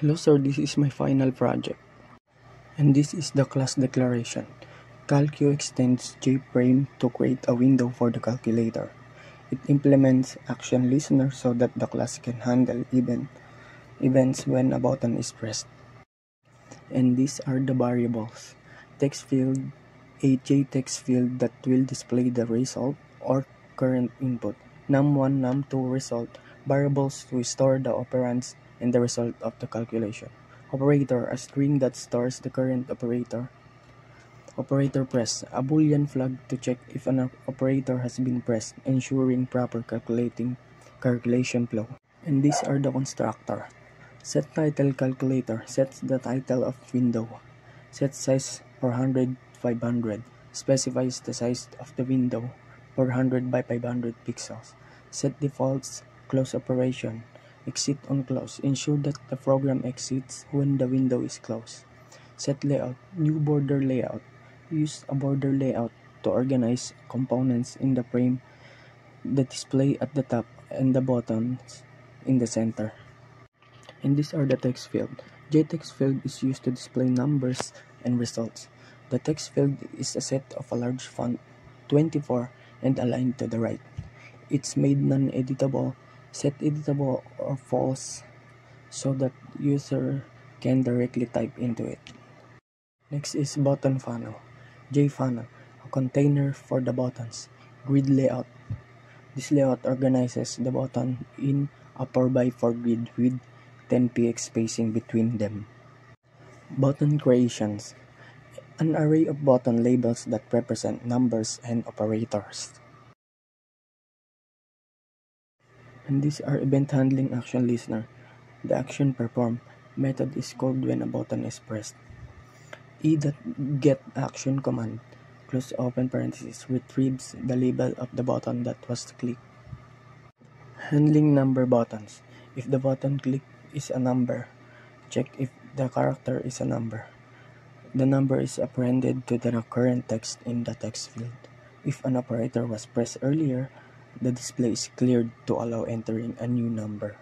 Hello sir, this is my final project. And this is the class declaration. CalQ extends JFrame to create a window for the calculator. It implements action listener so that the class can handle events when a button is pressed. And these are the variables. Text field, a JText field that will display the result or current input. num1, num2 result, variables to store the operands and the result of the calculation. Operator, a string that stores the current operator. Operator press, a boolean flag to check if an operator has been pressed, ensuring proper calculation flow. And these are the constructor. Set title calculator sets the title of window. Set size 400 500 specifies the size of the window 400 by 500 pixels. Set defaults close operation. Exit on close. Ensure that the program exits when the window is closed. Set layout. New border layout. Use a border layout to organize components in the frame, the display at the top, and the buttons in the center. And these are the text field. JText field is used to display numbers and results. The text field is a set of a large font, 24, and aligned to the right. It's made non-editable, set editable or false, so that user can directly type into it. Next is button funnel. JFunnel, a container for the buttons. Grid layout. This layout organizes the button in a 4x4 grid with 10 px spacing between them. Button creations. An array of button labels that represent numbers and operators. And these are event handling action listener. The action performed method is called when a button is pressed. Get action command, close open parenthesis, retrieves the label of the button that was clicked. Handling number buttons. If the button clicked is a number, check if the character is a number. The number is appended to the current text in the text field. If an operator was pressed earlier, the display is cleared to allow entering a new number.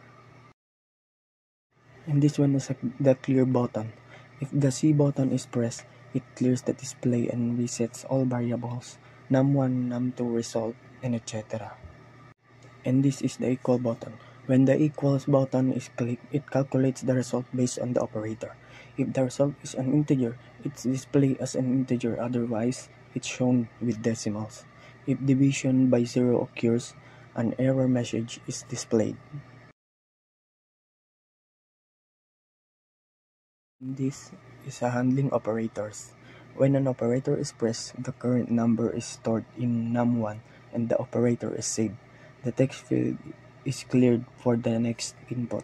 And this one is the clear button. If the C button is pressed, it clears the display and resets all variables, num1, num2 result, and etc. And this is the equal button. When the equals button is clicked, it calculates the result based on the operator. If the result is an integer, it's displayed as an integer, otherwise, it's shown with decimals. If division by 0 occurs, an error message is displayed. This is a handling operators. When an operator is pressed, the current number is stored in num1 and the operator is saved. The text field is cleared for the next input.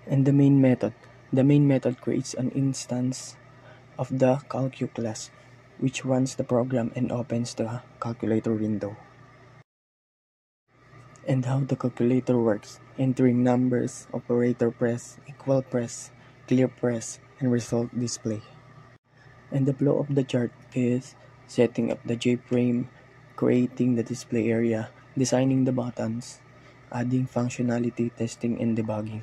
And the main method. The main method creates an instance of the CalQ class, which runs the program and opens the calculator window. And how the calculator works. Entering numbers, operator press, equal press, clear press, and result display. And the flow of the chart is setting up the JFrame, creating the display area, designing the buttons, adding functionality, testing, and debugging.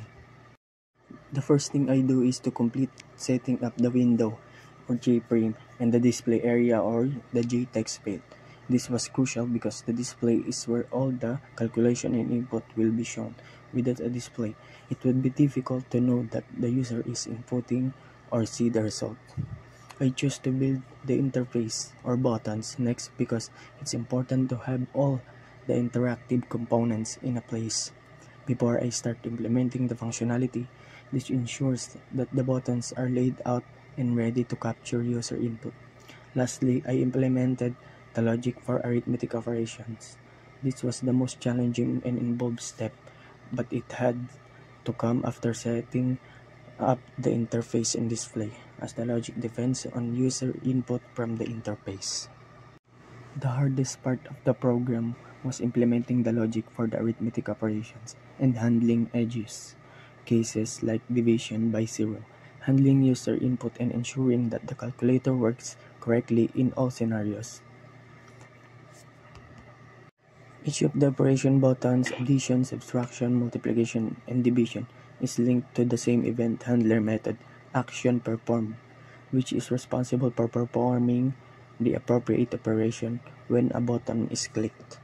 The first thing I do is to complete setting up the window or JFrame and the display area or the JText field. This was crucial because the display is where all the calculation and input will be shown. Without a display, it would be difficult to know that the user is inputting or see the result. I choose to build the interface or buttons next because it's important to have all the interactive components in a place. Before I start implementing the functionality, this ensures that the buttons are laid out and ready to capture user input. Lastly, I implemented the logic for arithmetic operations. This was the most challenging and involved step, but it had to come after setting up the interface and display, as the logic depends on user input from the interface. The hardest part of the program was implementing the logic for the arithmetic operations and handling edges cases like division by 0, handling user input and ensuring that the calculator works correctly in all scenarios. Each of the operation buttons, addition, subtraction, multiplication, and division, is linked to the same event handler method, actionPerform, which is responsible for performing the appropriate operation when a button is clicked.